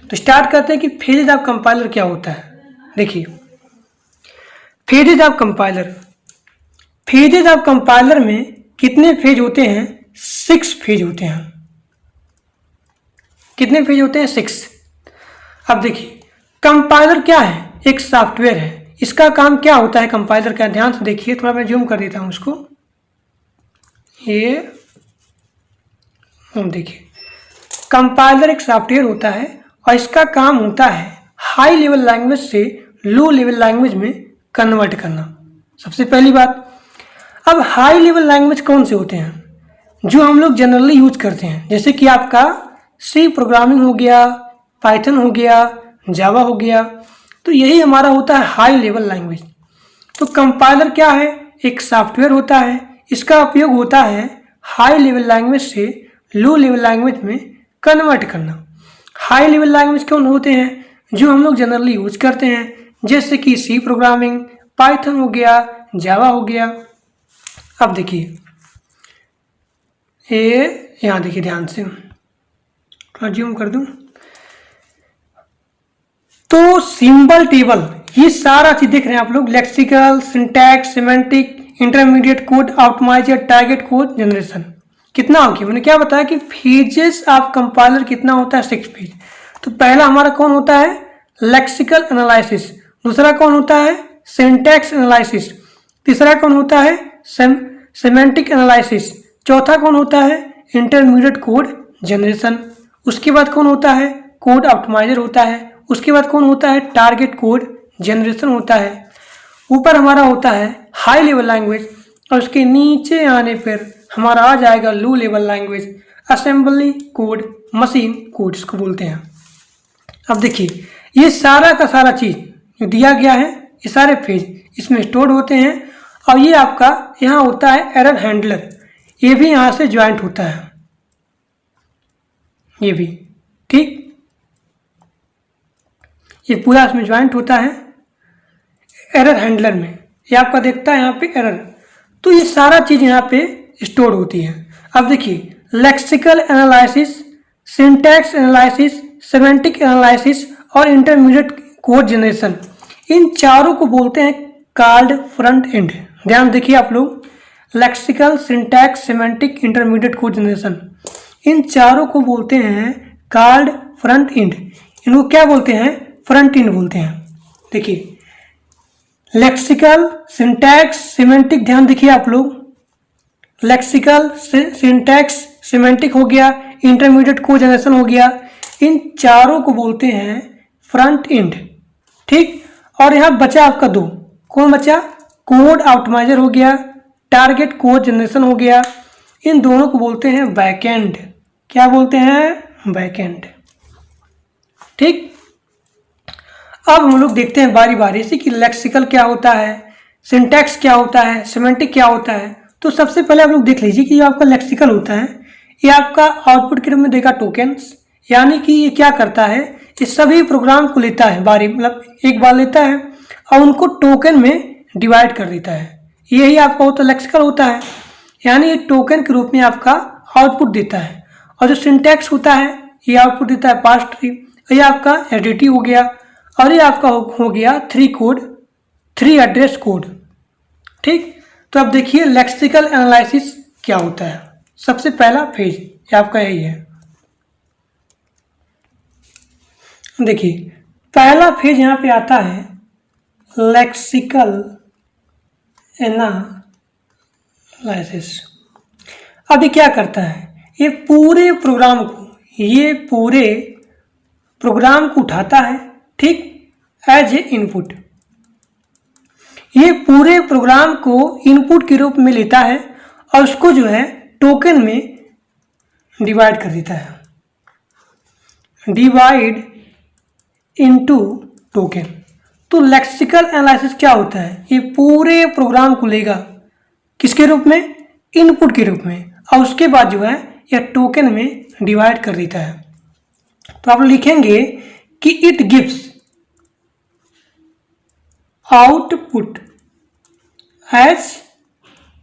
तो स्टार्ट करते हैं कि फेजेज ऑफ कंपाइलर क्या होता है। देखिए, phases of compiler, phases of compiler में कितने फेज होते हैं? 6 फेज होते हैं। कितने फेज होते हैं? 6। अब देखिए, कंपाइलर क्या है? एक सॉफ्टवेयर है। इसका काम क्या होता है कंपाइलर का? ध्यान से देखिए, थोड़ा मैं जूम कर देता हूं उसको। ये हम देखिए, कंपाइलर एक सॉफ्टवेयर होता है और इसका काम होता है हाई लेवल लैंग्वेज से लो लेवल लैंग्वेज में कन्वर्ट करना। सबसे पहली बात, अब हाई लेवल लैंग्वेज कौन से होते हैं? जो हम लोग जनरली यूज करते हैं, जैसे कि आपका सी प्रोग्रामिंग हो गया, पाइथन हो गया, जावा हो गया, तो यही हमारा होता है हाई लेवल लैंग्वेज। तो कंपाइलर क्या है? एक सॉफ्टवेयर होता है। इसका उपयोग होता है हाई लेवल लैंग्वेज से लो लेवल लैंग्वेज में कन्वर्ट करना। हाई लेवल लैंग्वेज कौन होते हैं? जो हम लोग जनरली यूज करते हैं, जैसे कि सी प्रोग्रामिंग, पाइथन हो गया, जावा हो गया। अब देखिए, ये यहाँ देखिए ध्यान से, थोड़ा जूम कर दूं, तो सिंबल टेबल, ये सारा चीज देख रहे हैं आप लोग, lexical, syntax, semantic, intermediate code optimizer, target code generation. कितना हो गया? मैंने क्या बताया कि फेजेस ऑफ कंपाइलर कितना होता है? 6 फेज। तो पहला हमारा कौन होता है? Lexical analysis. दूसरा कौन होता है? Syntax analysis. तीसरा कौन होता है? Semantic analysis. चौथा कौन होता है? Intermediate code generation. उसके बाद कौन होता है? कोड ऑप्टिमाइजर होता है। उसके बाद कौन होता है? टारगेट कोड जनरेशन होता है। ऊपर हमारा होता है हाई लेवल लैंग्वेज और उसके नीचे आने पर हमारा आ जाएगा low level language, assembly code, machine code इसको बोलते हैं। अब देखिए, ये सारा का सारा चीज जो दिया गया है, ये सारे फेज इसमें स्टोर होते हैं। और ये आपका यहाँ होता है एरर हैंडलर, ये भी यहाँ से ज्वाइंट होता है, ये भी, ठीक, ये पूरा इसमें ज्वाइंट होता है एरर हैंडलर में। ये आपका देखता है यहाँ पे एरर। तो ये सारा चीज यहाँ पे स्टोर होती है। अब देखिए, lexical analysis, syntax analysis, semantic analysis और इंटरमीडिएट कोड जनरेशन, इन चारों को बोलते हैं कॉल्ड फ्रंट एंड। ध्यान देखिए आप लोग, lexical, syntax, semantic, intermediate code generation, इन चारों को बोलते हैं कॉल्ड फ्रंट एंड। इनको क्या बोलते हैं? फ्रंट एंड बोलते हैं। देखिए, लेक्सिकल, सिंटैक्स, सिमेंटिक, ध्यान देखिए आप लोग, लेक्सिकल, सिंटैक्स, सिमेंटिक हो गया, इंटरमीडिएट कोड जनरेशन हो गया, इन चारों को बोलते हैं फ्रंट एंड, ठीक। और यहाँ बचा आपका 2, कौन बचा? कोड ऑप्टिमाइजर हो गया, टारगेट कोड जनरेशन हो गया, इन दोनों को बोलते हैं बैकएंड। क्या बोलते हैं? बैकएंड, ठीक। अब हम लोग देखते हैं बारी बारी से कि लेक्सिकल क्या होता है, सिंटैक्स क्या होता है, सिमेंटिक क्या होता है। तो सबसे पहले आप लोग देख लीजिए कि ये आपका लेक्सिकल होता है, ये आपका आउटपुट के रूप में देगा टोकन्स, यानी कि ये क्या करता है, ये सभी प्रोग्राम को लेता है बारी, मतलब एक बार लेता है और उनको टोकन में डिवाइड कर देता है। यही आपका होता लेक्सिकल होता है, यानी ये टोकन के रूप में आपका आउटपुट देता है। और जो सिंटैक्स होता है, ये आउटपुट देता है पार्स ट्री, ये आपका एडिटी हो गया, और ये आपका हो गया 3 एड्रेस कोड, ठीक। तो अब देखिए लेक्सिकल एनालिसिस क्या होता है। सबसे पहला फेज ये आपका यही है। देखिए, पहला फेज यहाँ पे आता है लेक्सिकल एनालिसिस। अब ये क्या करता है? ये पूरे प्रोग्राम को उठाता है, ठीक, एज ए इनपुट। ये पूरे प्रोग्राम को इनपुट के रूप में लेता है और उसको जो है टोकन में डिवाइड कर देता है, डिवाइड इनटू टोकन। तो लेक्सिकल एनालिसिस क्या होता है? ये पूरे प्रोग्राम को लेगा किसके रूप में? इनपुट के रूप में, और उसके बाद जो है यह टोकन में डिवाइड कर देता है। तो आप लिखेंगे कि it gives output as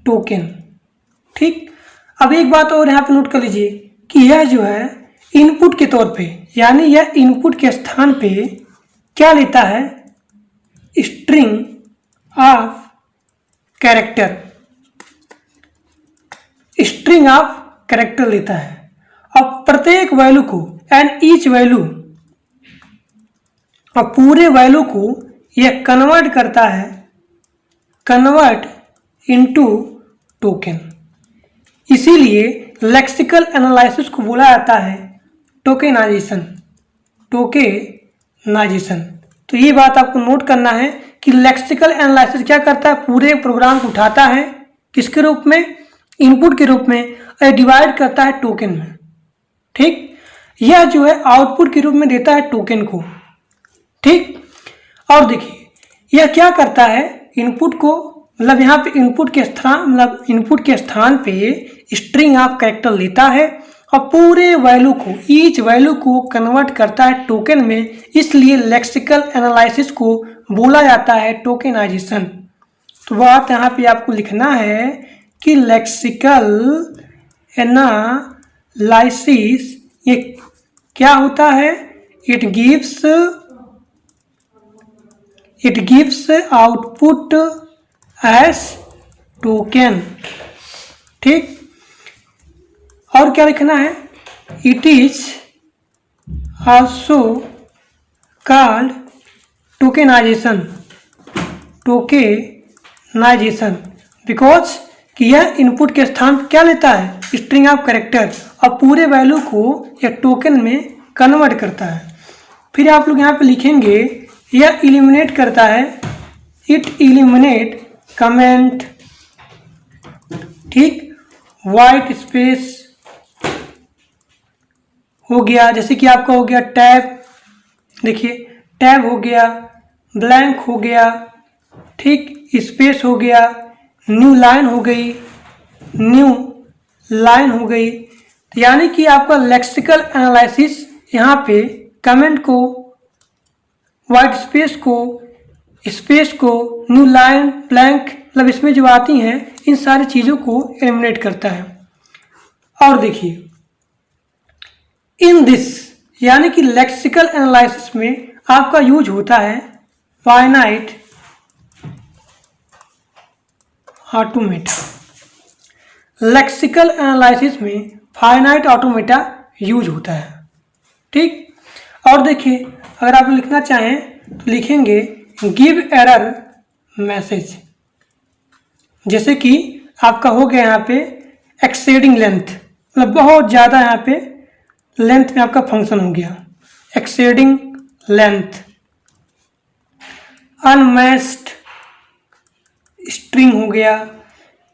token, ठीक। अब एक बात और यहाँ पे नोट कर लीजिए कि यह जो है इनपुट के तौर पे, यानी यह इनपुट के स्थान पे क्या लेता है, string of character, string of character लेता है। अब प्रत्येक वैल्यू को एंड ईच वैल्यू, और पूरे वैल्यू को यह कन्वर्ट करता है, कन्वर्ट इनटू टोकन। इसीलिए लेक्सिकल एनालिसिस को बोला जाता है टोकेनाइजेशन, टोकेनाइजेशन। तो ये बात आपको नोट करना है कि लेक्सिकल एनालिसिस क्या करता है, पूरे प्रोग्राम को उठाता है किसके रूप में, इनपुट के रूप में, और डिवाइड करता है टोकन में। ठीक, यह जो है आउटपुट के रूप में देता है टोकन को। ठीक, और देखिए यह क्या करता है, इनपुट को, मतलब यहाँ पे इनपुट के स्थान, मतलब इनपुट के स्थान पे स्ट्रिंग ऑफ कैरेक्टर लेता है और पूरे वैल्यू को, ईच वैल्यू को कन्वर्ट करता है टोकन में। इसलिए लेक्सिकल एनालिसिस को बोला जाता है टोकेनाइजेशन। तो बात यहाँ पे आपको लिखना है कि लेक्सिकल एनालिसिस ये क्या होता है, it gives output as token. ठीक, और क्या लिखना है, it is also called tokenization, tokenization because कि यह इनपुट के स्थान पर क्या लेता है, स्ट्रिंग ऑफ कैरेक्टर, और पूरे वैल्यू को यह टोकन में कन्वर्ट करता है। फिर आप लोग यहाँ पे लिखेंगे यह इलिमिनेट करता है, इट इलिमिनेट कमेंट। ठीक, वाइट स्पेस हो गया, जैसे कि आपका हो गया टैब, देखिए टैब हो गया, ब्लैंक हो गया, ठीक, स्पेस हो गया, न्यू लाइन हो गई, न्यू लाइन हो गई। यानी कि आपका लेक्सिकल एनालिसिस यहाँ पे कमेंट को, वाइट स्पेस को, न्यू लाइन, ब्लैंक, मतलब इसमें जो आती हैं इन सारी चीज़ों को एलिमिनेट करता है। और देखिए इन दिस, यानी कि लेक्सिकल एनालिसिस में आपका यूज होता है फाइनाइट ऑटोमेटा। लेक्सिकल एनालिसिस में फाइनाइट ऑटोमेटा यूज होता है। ठीक, और देखिए अगर आप लिखना चाहें तो लिखेंगे गिव एरर मैसेज, जैसे कि आपका हो गया यहाँ पे एक्सेडिंग लेंथ, मतलब बहुत ज़्यादा यहाँ पे लेंथ में आपका फंक्शन हो गया, एक्सेडिंग लेंथ, अनमैच्ड स्ट्रिंग हो गया,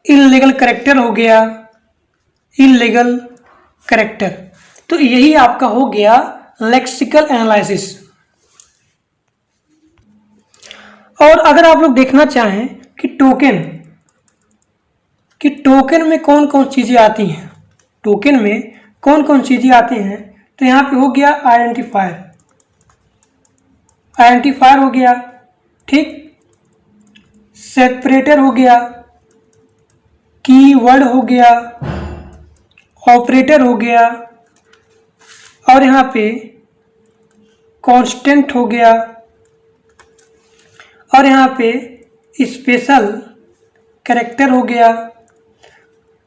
इल्लीगल कैरेक्टर हो गया, इल्लीगल कैरेक्टर। तो यही आपका हो गया लेक्सिकल एनालिसिस। और अगर आप लोग देखना चाहें कि टोकन में कौन कौन चीज़ें आती हैं, टोकन में कौन कौन चीज़ें आती हैं, तो यहाँ पे हो गया आइडेंटिफायर, आइडेंटिफायर हो गया, ठीक, सेपरेटर हो गया, कीवर्ड हो गया, ऑपरेटर हो गया, और यहाँ पे कांस्टेंट हो गया, और यहाँ पे स्पेशल कैरेक्टर हो गया।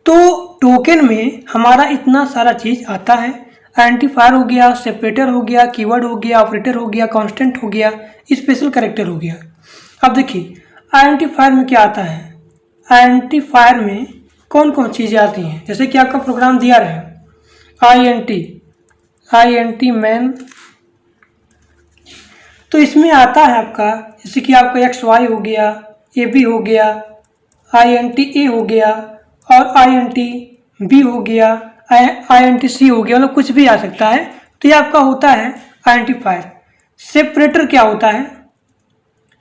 तो टोकन में हमारा इतना सारा चीज़ आता है, आइडेंटिफायर हो गया, सेपरेटर हो गया, कीवर्ड हो गया, ऑपरेटर हो गया, कांस्टेंट हो गया, स्पेशल कैरेक्टर हो गया। अब देखिए आइडेंटिफायर में क्या आता है, आइडेंटिफायर में कौन कौन चीज़ें आती हैं, जैसे कि आपका प्रोग्राम दिया रहे INT मैन, तो इसमें आता है आपका, जैसे कि आपका XY हो गया, AB हो गया, INT A हो गया, और INT B हो गया, INT C हो गया, मतलब कुछ भी आ सकता है। तो ये आपका होता है आइडेंटिफायर। सेपरेटर क्या होता है,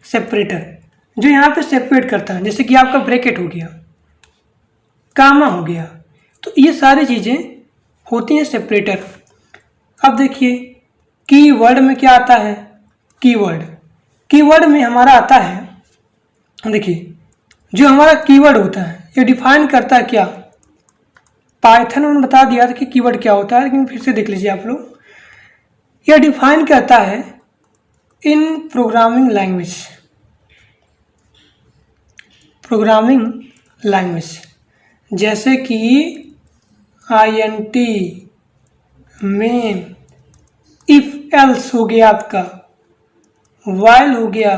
सेपरेटर जो यहाँ पे सेपरेट करता है, जैसे कि आपका ब्रैकेट हो गया, कामा हो गया, तो ये सारी चीज़ें होती हैं सेपरेटर। अब देखिए कीवर्ड में क्या आता है, कीवर्ड में हमारा आता है, देखिए जो हमारा कीवर्ड होता है ये डिफाइन करता है क्या, पाइथन में बता दिया था कि कीवर्ड क्या होता है, लेकिन फिर से देख लीजिए आप लोग। यह डिफाइन करता है इन प्रोग्रामिंग लैंग्वेज जैसे कि INT, मेन, इफ एल्स हो गया आपका, वाइल हो गया,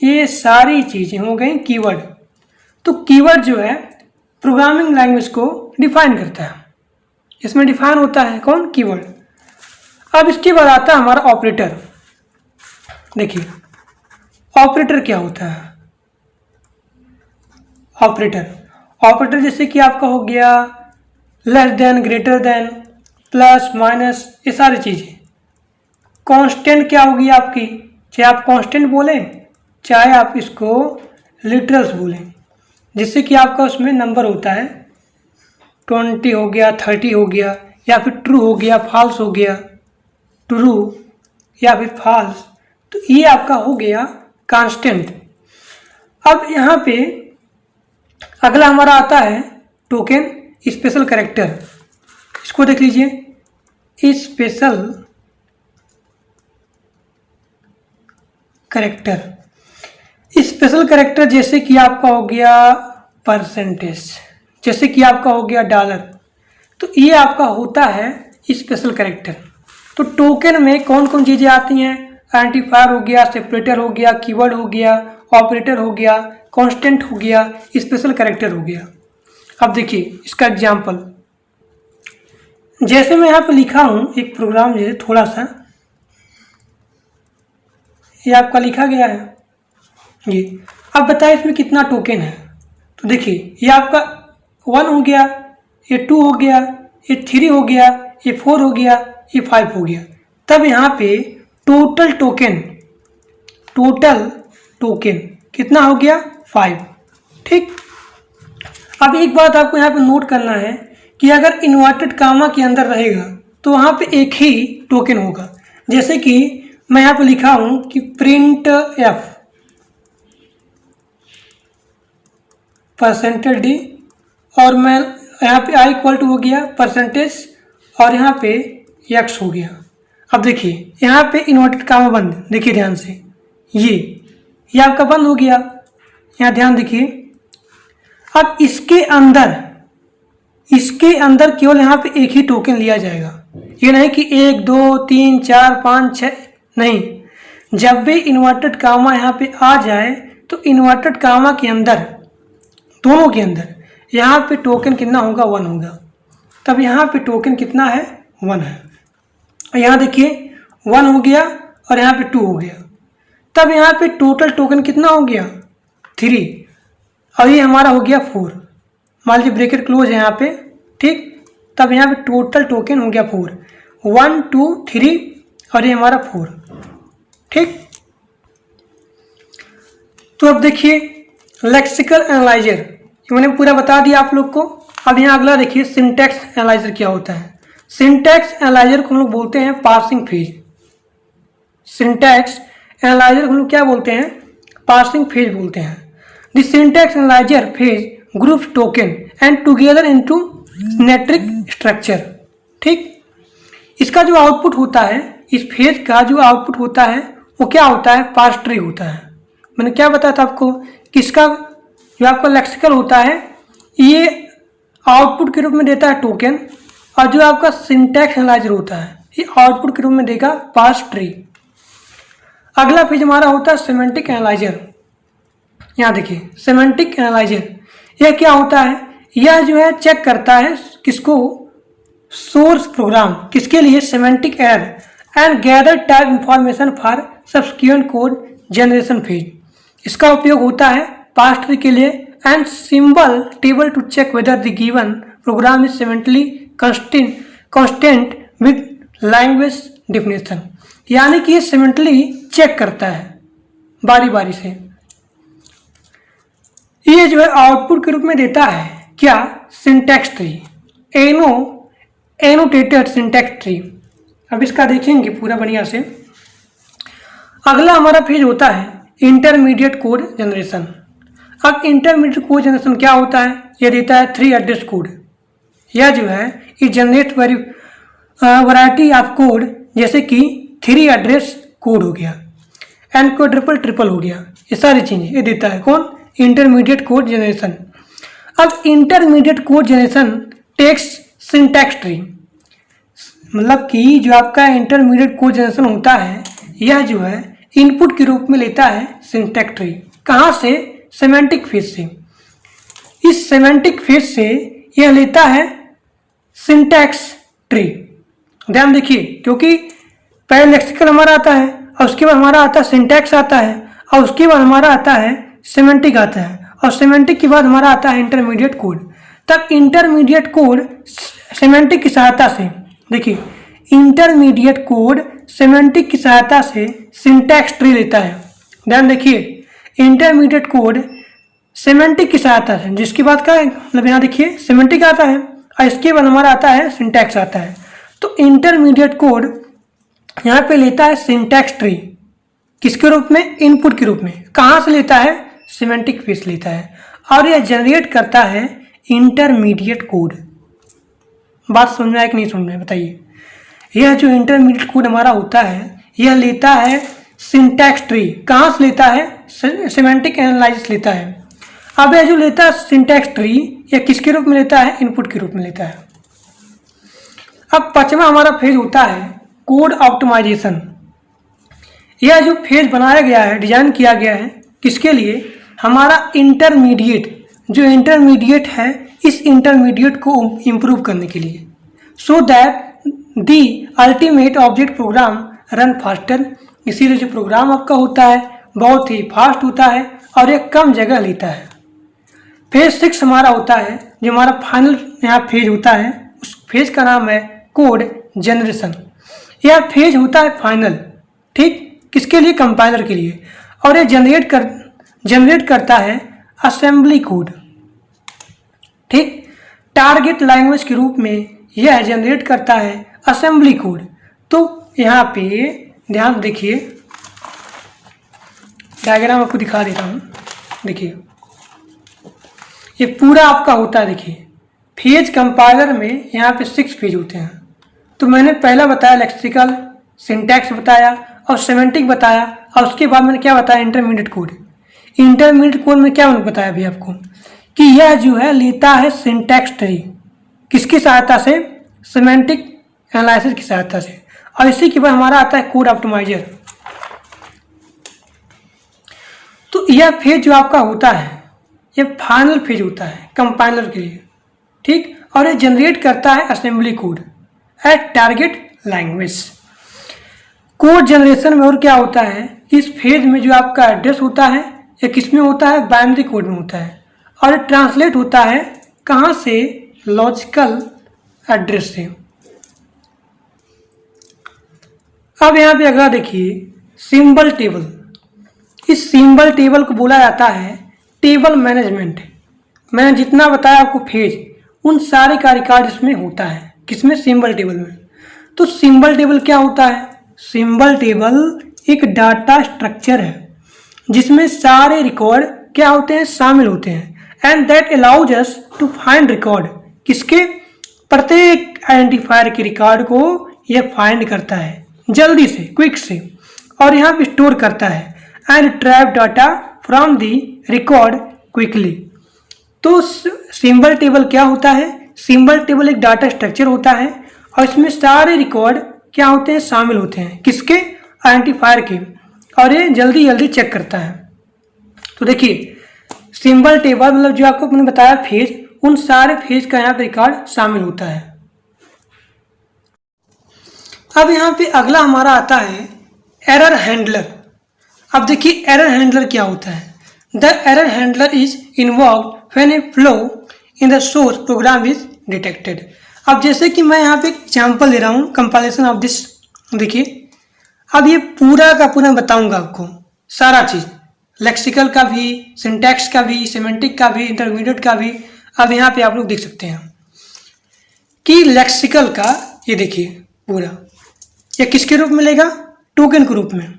ये सारी चीज़ें हो गई कीवर्ड। तो कीवर्ड जो है प्रोग्रामिंग लैंग्वेज को डिफाइन करता है, इसमें डिफाइन होता है कौन? कीवर्ड। अब इसके बाद आता है हमारा ऑपरेटर। देखिए ऑपरेटर क्या होता है? ऑपरेटर जैसे कि आपका हो गया less than, greater than, plus, minus, ये सारी चीज़ें। कांस्टेंट क्या होगी आपकी? चाहे आप कांस्टेंट बोलें, चाहे आप इसको लिटरल्स बोलें, जिससे कि आपका उसमें नंबर होता है 20 हो गया, 30 हो गया, या फिर ट्रू हो गया, फॉल्स हो गया, ट्रू या फिर फॉल्स। तो ये आपका हो गया कांस्टेंट। अब यहाँ पे अगला हमारा आता है टोकन स्पेशल कैरेक्टर। इसको देख लीजिए, स्पेशल कैरेक्टर जैसे कि आपका हो गया परसेंटेज, जैसे कि आपका हो गया डॉलर, तो ये आपका होता है स्पेशल कैरेक्टर। तो टोकन में कौन कौन चीज़ें आती हैं? आइडेंटिफायर हो गया, सेपरेटर हो गया, कीवर्ड हो गया, ऑपरेटर हो गया, कांस्टेंट हो गया, स्पेशल कैरेक्टर हो गया। अब देखिए इसका एग्जांपल, जैसे मैं यहाँ पे लिखा हूँ एक प्रोग्राम, जैसे थोड़ा सा ये आपका लिखा गया है ये। अब बताइए इसमें कितना टोकन है? तो देखिए ये आपका 1 हो गया, ये 2 हो गया, ये 3 हो गया, ये 4 हो गया, ये 5 हो गया। तब यहाँ पे टोटल टोकन कितना हो गया? 5। ठीक। अब एक बात आपको यहाँ पे नोट करना है कि अगर इन्वर्टेड कामा के अंदर रहेगा तो वहाँ पे एक ही टोकन होगा। जैसे कि मैं यहाँ पे लिखा हूँ कि प्रिंट एफ %d, और मैं यहाँ पे i इक्वल टू हो गया परसेंटेज, और यहाँ पे x हो गया। अब देखिए यहाँ पे इन्वर्टेड कामा बंद, देखिए ध्यान से, ये आपका बंद हो गया, यहाँ ध्यान देखिए। अब इसके अंदर केवल यहाँ पे एक ही टोकन लिया जाएगा, ये नहीं कि 1 2 3 4 5 6, नहीं। जब भी इन्वर्टेड कामा यहाँ पे आ जाए तो इन्वर्टेड कामा के अंदर, दोनों के अंदर, यहाँ पे टोकन कितना होगा? 1 होगा। तब यहाँ पे टोकन कितना है? 1 है। यहाँ देखिए 1 हो गया और यहाँ पे 2 हो गया। तब यहाँ पे टोटल टोकन कितना हो गया? 3, और ये हमारा हो गया 4। मान लीजिए ब्रैकेट क्लोज है यहाँ पे, ठीक। तब यहाँ पे टोटल टोकन हो गया 4, 1 2 3, और ये हमारा 4, ठीक। तो अब देखिए लेक्सिकल एनालाइजर, मैंने पूरा बता दिया आप लोग को। अब यहाँ अगला देखिए सिंटैक्स एनालाइजर क्या होता है। सिंटैक्स एनालाइजर को हम लोग बोलते हैं पार्सिंग फेज। सिंटैक्स एनालाइजर को हम लोग क्या बोलते हैं? पार्सिंग फेज बोलते हैं। The syntax analyser phase group token and together into symmetric structure, ठीक। इसका जो आउटपुट होता है, इस फेज का जो आउटपुट होता है वो क्या होता है? पार्स ट्री होता है। मैंने क्या बताया था आपको कि इसका जो आपका लेक्सिकल होता है ये आउटपुट के रूप में देता है टोकन, और जो आपका सिंटैक्स एनालाइजर होता है ये आउटपुट के रूप में देगा पार्स ट्री। अगला फेज हमारा होता है सिमेंटिक एनालाइजर। यहाँ देखिए सिमेंटिक एनालाइजर, यह क्या होता है? यह जो है चेक करता है किसको? सोर्स प्रोग्राम, किसके लिए? Semantic error and gather type information for subsequent code generation phase. इसका उपयोग होता है पार्स ट्री के लिए, and symbol table to check whether the given program is semantically consistent with language definition. यानी कि ये सिमेंटली चेक करता है बारी बारी से। ये जो है आउटपुट के रूप में देता है क्या? Syntax tree, annotated syntax tree. अब इसका देखेंगे पूरा बढ़िया से। अगला हमारा फेज होता है इंटरमीडिएट कोड जनरेशन। अब इंटरमीडिएट कोड जनरेशन क्या होता है? ये देता है 3 एड्रेस कोड। यह जो है ये जनरेट वैरायटी ऑफ कोड, जैसे कि 3 एड्रेस कोड हो गया, एन को ट्रिपल हो गया, ये सारी चीज़ें ये देता है कौन, इंटरमीडिएट कोड जनरेशन। अब intermediate code generation takes syntax tree, मतलब कि जो आपका इंटरमीडिएट कोड जनरेशन होता है यह जो है इनपुट के रूप में लेता है सिंटैक्स ट्री। कहाँ से, सेमेंटिक फेज से। इस सेमेंटिक फेज से यह लेता है सिंटैक्स ट्री। ध्यान देखिए, क्योंकि पहले लेक्सिकल हमारा आता है और उसके बाद हमारा आता है सिंटैक्स आता है और उसके बाद हमारा आता है सेमेंटिक आता है और सेमेंटिक के बाद हमारा आता है इंटरमीडिएट कोड। तब इंटरमीडिएट कोड सेमेंटिक की सहायता से, देखिए इंटरमीडिएट कोड सेमेंटिक की सहायता से सिंटैक्स ट्री लेता है। ध्यान देखिए, इंटरमीडिएट कोड सेमेंटिक की सहायता से, जिसकी बात का मतलब यहाँ देखिए सेमेंटिक आता है और इसके बाद हमारा आता है सिंटैक्स आता है। तो इंटरमीडिएट कोड यहाँ पे लेता है सिंटैक्स ट्री, किसके रूप में, इनपुट के रूप में। कहाँ से लेता है, सेमेंटिक फेज लेता है और यह जनरेट करता है इंटरमीडिएट कोड। बात समझ में आए कि नहीं समझ में, बताइए। यह जो इंटरमीडिएट कोड हमारा होता है यह लेता है सिंटैक्स ट्री। कहाँ से लेता है, सेमेंटिक एनालिसिस लेता है। अब यह जो लेता है सिंटैक्स ट्री, यह किसके रूप में लेता है, इनपुट के रूप में लेता है। अब 5वां हमारा फेज होता है कोड ऑप्टिमाइजेशन। यह जो फेज बनाया गया है, डिजाइन किया गया है, किसके लिए, हमारा इंटरमीडिएट, जो इंटरमीडिएट है इस इंटरमीडिएट को इम्प्रूव करने के लिए, so that the ultimate object program run faster. इसीलिए जो प्रोग्राम आपका होता है बहुत ही फास्ट होता है और एक कम जगह लेता है। फेज 6 हमारा होता है, जो हमारा फाइनल यहाँ फेज होता है, उस फेज का नाम है कोड जनरेशन। यह फेज होता है फाइनल, ठीक, किसके लिए, कंपाइलर के लिए। और यह जनरेट करता है असेंबली कोड, ठीक, टारगेट लैंग्वेज के रूप में यह जनरेट करता है असेंबली कोड। तो यहाँ पे ध्यान देखिए, डायग्राम आपको दिखा देता हूँ। देखिए ये पूरा आपका होता है, देखिए फेज कंपाइलर में यहाँ पे 6 फेज होते हैं। तो मैंने पहला बताया लेक्सिकल, सिंटैक्स बताया और सेमेंटिक बताया और उसके बाद मैंने क्या बताया, इंटरमीडिएट कोड। इंटरमीडिएट कोड में क्या मैंने बताया अभी आपको कि यह जो है लेता है सिंटैक्स ट्री, किसकी सहायता से, सेमेंटिक एनालिसिस की सहायता से। और इसी के बाद हमारा आता है कोड ऑप्टिमाइजर। तो यह फेज जो आपका होता है यह फाइनल फेज होता है कंपाइलर के लिए, ठीक, और यह जनरेट करता है assembly code at target language. Code generation में और क्या होता है, इस फेज में जो आपका एड्रेस होता है यह किस में होता है, बाइनरी कोड में होता है और ट्रांसलेट होता है कहाँ से, लॉजिकल एड्रेस से। अब यहाँ पे अगला देखिए सिंबल टेबल। इस सिंबल टेबल को बोला जाता है टेबल मैनेजमेंट। मैंने जितना बताया आपको फेज, उन सारे का रिकॉर्ड इसमें होता है, किसमें, सिंबल टेबल में। तो सिंबल टेबल क्या होता है, सिंबल टेबल एक डाटा स्ट्रक्चर है जिसमें सारे रिकॉर्ड क्या होते हैं, शामिल होते हैं। And that allows us to find record, किसके, प्रत्येक आइडेंटिफायर के रिकॉर्ड को यह फाइंड करता है जल्दी से, क्विक से, और यहाँ पे स्टोर करता है and trap data from the record quickly. तो सिंबल टेबल क्या होता है, सिंबल टेबल एक डाटा स्ट्रक्चर होता है और इसमें सारे रिकॉर्ड क्या होते हैं, शामिल होते हैं, किसके, आइडेंटिफायर के, और ये जल्दी जल्दी चेक करता है। तो देखिए सिंबल टेबल मतलब जो आपको मैंने बताया फेज, उन सारे फेज का यहाँ पे रिकॉर्ड शामिल होता है। अब यहाँ पे अगला हमारा आता है एरर हैंडलर। अब देखिए एरर हैंडलर क्या होता है। The error handler is involve when A flow in the source program is detected. अब जैसे कि मैं यहाँ पे एग्जाम्पल दे रहा हूँ कंपाइलेशन ऑफ दिस। देखिए अब ये पूरा का पूरा बताऊंगा आपको सारा चीज़, लेक्सिकल का भी, सिंटैक्स का भी, सेमेंटिक का भी, इंटरमीडिएट का भी। अब यहाँ पे आप लोग देख सकते हैं कि लेक्सिकल का ये देखिए पूरा, ये किसके रूप में लेगा, टोकन के रूप में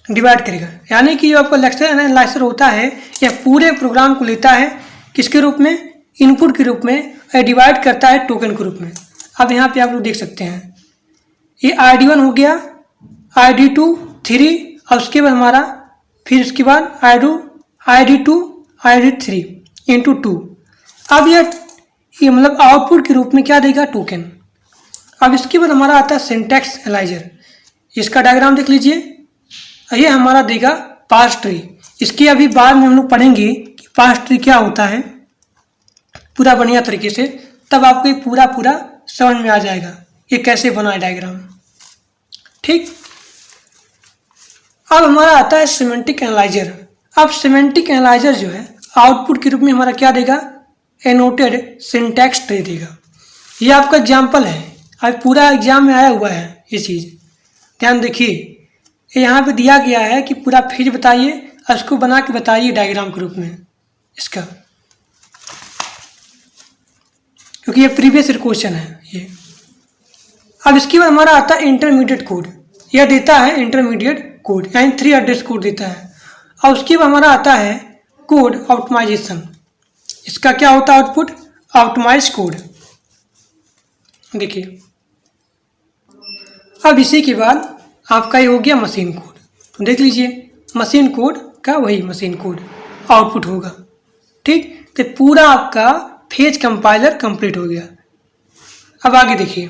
डिवाइड करेगा। यानी कि जो आपका लेक्सिकल एनालाइजर होता है यह पूरे प्रोग्राम को लेता है किसके रूप में, इनपुट के रूप में और डिवाइड करता है टोकन के रूप में। अब यहाँ पे आप लोग देख सकते हैं ये ID1 हो गया, ID2 3 और उसके बाद हमारा फिर उसके बाद ID2 ID3 इंटू 2। अब ये मतलब आउटपुट के रूप में क्या देगा, टोकन। अब इसके बाद हमारा आता है सिंटैक्स एनालाइजर। इसका डायग्राम देख लीजिए, ये हमारा देगा पार्स ट्री। इसके अभी बाद में हम लोग पढ़ेंगे कि पार्स ट्री क्या होता है पूरा बढ़िया तरीके से, तब आपको ये पूरा समझ में आ जाएगा ये कैसे बना है डायग्राम। ठीक, अब हमारा आता है सिमेंटिक एनालाइजर। अब सिमेंटिक एनालाइजर जो है आउटपुट के रूप में हमारा क्या देगा, एनोटेड सिंटैक्स ट्री देगा। ये आपका एग्जाम्पल है, अब पूरा एग्जाम में आया हुआ है ये चीज़, ध्यान देखिए। यहाँ पे दिया गया है कि पूरा फेज बताइए और उसको बना के बताइए डायग्राम के रूप में इसका, क्योंकि ये प्रीवियस क्वेश्चन है ये। अब इसके बाद हमारा आता है इंटरमीडिएट कोड। यह देता है इंटरमीडिएट कोड यानी 3 एड्रेस कोड देता है। और उसके बाद हमारा आता है कोड ऑप्टिमाइजेशन। इसका क्या होता है आउटपुट, ऑप्टिमाइज कोड। देखिए अब इसी के बाद आपका ये हो गया मशीन कोड। तो देख लीजिए मशीन कोड का वही मशीन कोड आउटपुट होगा। ठीक, तो पूरा आपका फेज कंपाइलर कंप्लीट हो गया। अब आगे देखिए